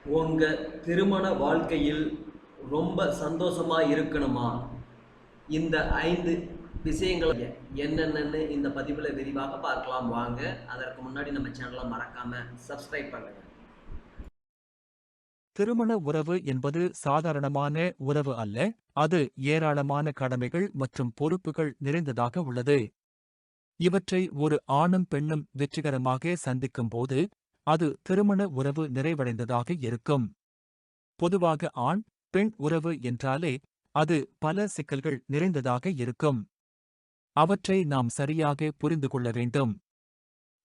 உங்க திருமண வாழ்க்கையில் ரொம்ப சந்தோஷமா இருக்கணுமா? இந்த 5 விஷயங்கள் என்னென்னன்னு இந்த பதிவுல விரிவாக பார்க்கலாம் வாங்க. அதற்கு முன்னாடி நம்ம சேனலை மறக்காம சப்ஸ்கிரைப் பண்ணுங்க. திருமண உறவு என்பது சாதாரணமான உறவு அல்ல, அது ஏராளமான கடமைகள் மற்றும் பொறுப்புகள் நிறைந்ததாக உள்ளது. இவற்றை ஒரு ஆணும் பெண்ணும் வெற்றிகரமாக சந்திக்கும் போது, அது திருமண உறவு நிறைவடைந்ததாக இருக்கும். பொதுவாக ஆண், பெண் உறவு என்றாலே, அது பல சிக்கல்கள் நிறைந்ததாக இருக்கும். அவற்றை நாம் சரியாக புரிந்து கொள்ள வேண்டும்.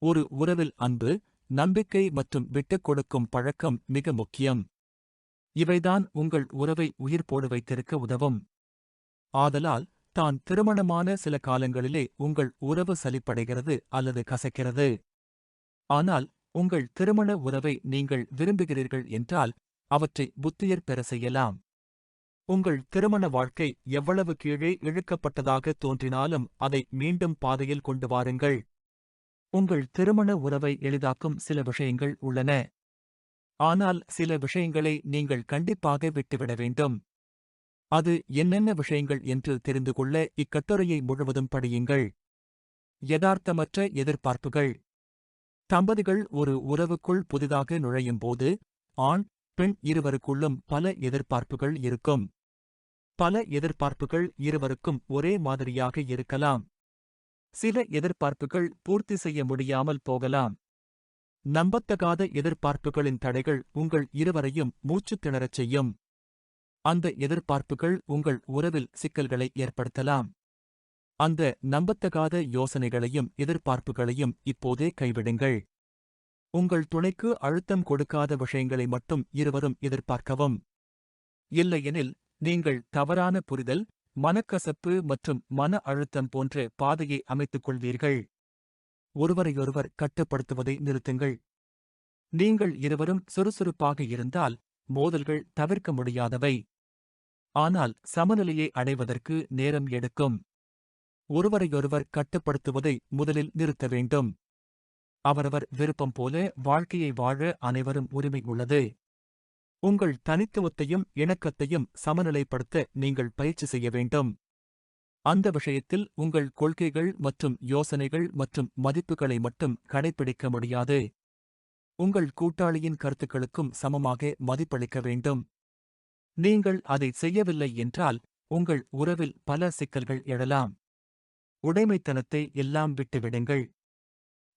ஒரு உறவில் அன்பு, நம்பிக்கை மற்றும் விட்டுக் கொடுக்கும் பழக்கம் மிக முக்கியம். இவைதான் உங்கள் உறவை உயிர்ப்போடு வைத்திருக்க உதவும். ஆதலால், தான் திருமணமான சில காலங்களிலே உங்கள் உறவு சலிப்படைகிறது அல்லது கசக்கிறது. ஆனால், உங்கள் திருமண உறவை நீங்கள் விரும்புகிறீர்கள் என்றால், அவற்றை புத்துயிர் பெற செய்யலாம். உங்கள் திருமண வாழ்க்கை எவ்வளவு கீழே இழுக்கப்பட்டதாக தோன்றினாலும் அதை மீண்டும் பாதையில் கொண்டு வாருங்கள். உங்கள் திருமண உறவை எளிதாக்கும் சில விஷயங்கள் உள்ளன. ஆனால் சில விஷயங்களை நீங்கள் கண்டிப்பாக விட்டுவிட வேண்டும். அது என்னென்ன விஷயங்கள் என்று தெரிந்து கொள்ள இக்கட்டுரையை முழுவதும் படியுங்கள். யதார்த்தமற்ற எதிர்பார்ப்புகள். தம்பதிகள் ஒரு உறவுக்குள் புதிதாக நுழையும்போது, ஆண், பெண் இருவருக்குள்ளும் பல எதிர்பார்ப்புகள் இருக்கும். பல எதிர்பார்ப்புகள் இருவருக்கும் ஒரே மாதிரியாக இருக்கலாம். சில எதிர்பார்ப்புகள் பூர்த்தி செய்ய முடியாமல் போகலாம். நம்பத்தகாத எதிர்பார்ப்புகளின் தடைகள் உங்கள் இருவரையும் மூச்சுத் திணறச் செய்யும். அந்த எதிர்பார்ப்புகள் உங்கள் உறவில் சிக்கல்களை ஏற்படுத்தலாம். அந்த நம்பத்தகாத யோசனைகளையும் எதிர்பார்ப்புகளையும் இப்போதே கைவிடுங்கள். உங்கள் துணைக்கு அழுத்தம் கொடுக்காத விஷயங்களை மட்டும் இருவரும் எதிர்பார்க்கவும். இல்லையெனில், நீங்கள் தவறான புரிதல், மனக்கசப்பு மற்றும் மன அழுத்தம் போன்ற பாதையை அமைத்துக் கொள்வீர்கள். ஒருவரையொருவர் கட்டுப்படுத்துவதை நிறுத்துங்கள். நீங்கள் இருவரும் சுறுசுறுப்பாக இருந்தால், மோதல்கள் தவிர்க்க முடியாதவை. ஆனால் சமநிலையை அடைவதற்கு நேரம் எடுக்கும். ஒருவரையொருவர் கட்டுப்படுத்துவதை முதலில் நிறுத்த வேண்டும். அவரவர் விருப்பம் போல வாழ்க்கையை வாழ அனைவரும் உரிமை உள்ளது. உங்கள் தனித்துவத்தையும் இணக்கத்தையும் சமநிலைப்படுத்த நீங்கள் பயிற்சி செய்ய வேண்டும். அந்த விஷயத்தில் உங்கள் கொள்கைகள் மற்றும் யோசனைகள் மற்றும் மதிப்புகளை மட்டும் கடைப்பிடிக்க முடியாது. உங்கள் கூட்டாளியின் கருத்துக்களுக்கும் சமமாக மதிப்பளிக்க வேண்டும். நீங்கள் அதை செய்யவில்லை என்றால், உங்கள் உறவில் பல சிக்கல்கள் எழலாம். உடைமைத்தனத்தை எல்லாம் விட்டுவிடுங்கள்.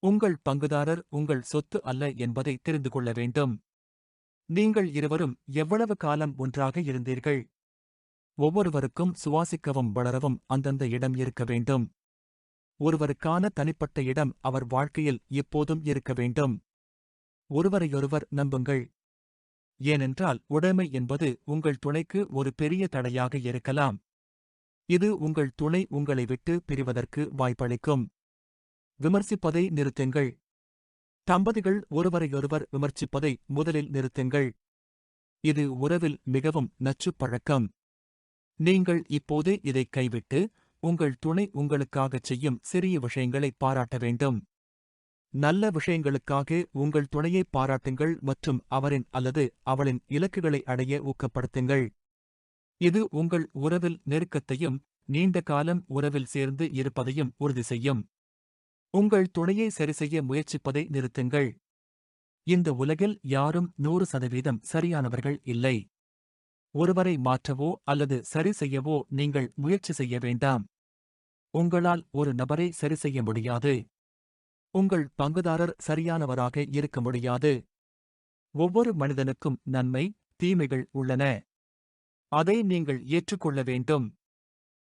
உங்கள் பங்குதாரர் உங்கள் சொத்து அல்ல என்பதை தெரிந்து கொள்ள வேண்டும். நீங்கள் இருவரும் எவ்வளவு காலம் ஒன்றாக இருந்தீர்கள்? ஒவ்வொருவருக்கும் சுவாசிக்கவும் வளரவும் அந்தந்த இடம் இருக்க வேண்டும். ஒருவருக்கான தனிப்பட்ட இடம் அவர் வாழ்க்கையில் எப்போதும் இருக்க வேண்டும். ஒருவரையொருவர் நம்புங்கள். ஏனென்றால் உடைமை என்பது உங்கள் துணைக்கு ஒரு பெரிய தடையாக இருக்கலாம். இது உங்கள் துணை உங்களை விட்டு பிரிவதற்கு வாய்ப்பளிக்கும். விமர்சிப்பதை நிறுத்துங்கள். தம்பதிகள் ஒருவரையொருவர் விமர்சிப்பதை முதலில் நிறுத்துங்கள். இது உறவில் மிகவும் நச்சுப் பழக்கம். நீங்கள் இப்போது இதை கைவிட்டு, உங்கள் துணை உங்களுக்காகச் செய்யும் சிறிய விஷயங்களை பாராட்ட வேண்டும். நல்ல விஷயங்களுக்காக உங்கள் துணையை பாராட்டுங்கள் மற்றும் அவரின் அல்லது அவளின் இலக்குகளை அடைய ஊக்கப்படுத்துங்கள். இது உங்கள் உறவில் நெருக்கத்தையும் நீண்ட காலம் உறவில் சேர்ந்து இருப்பதையும் உறுதி செய்யும். உங்கள் துணையை சரிசெய்ய முயற்சிப்பதை நிறுத்துங்கள். இந்த உலகில் யாரும் 100% சரியானவர்கள் இல்லை. ஒருவரை மாற்றவோ அல்லது சரி செய்யவோ நீங்கள் முயற்சி செய்ய வேண்டாம். உங்களால் ஒரு நபரை சரிசெய்ய முடியாது. உங்கள் பங்குதாரர் சரியானவராக இருக்க முடியாது. ஒவ்வொரு மனிதனுக்கும் நன்மை, தீமைகள் உள்ளன. அதை நீங்கள் ஏற்றுக்கொள்ள வேண்டும்.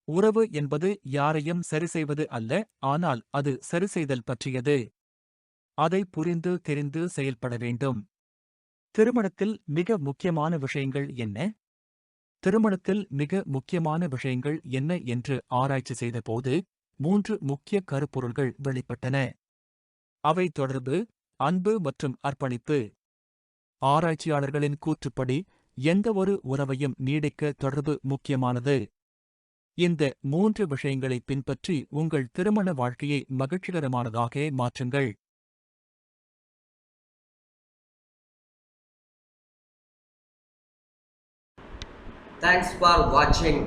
உறவு என்பது யாரையும் சரிசெய்வது அல்ல, ஆனால் அது சரிசெய்தல் பற்றியது. அதை புரிந்து தெரிந்து செயல்பட வேண்டும். திருமணத்தில் மிக முக்கியமான விஷயங்கள் என்ன? திருமணத்தில் மிக முக்கியமான விஷயங்கள் என்ன என்று ஆராய்ச்சி செய்தபோது 3 முக்கிய கருப்பொருள்கள் வெளிப்பட்டன. அவை தொடர்பு, அன்பு மற்றும் அர்ப்பணிப்பு. ஆராய்ச்சியாளர்களின் கூற்றுப்படி, எந்தவொரு உறவையும் நீடிக்க தொடர்பு முக்கியமானது. இந்த 3 விஷயங்களை பின்பற்றி உங்கள் திருமண வாழ்க்கையை மகிழ்ச்சிகரமானதாக மாற்றுங்கள். தேங்க்ஸ் ஃபார் வாட்சிங்.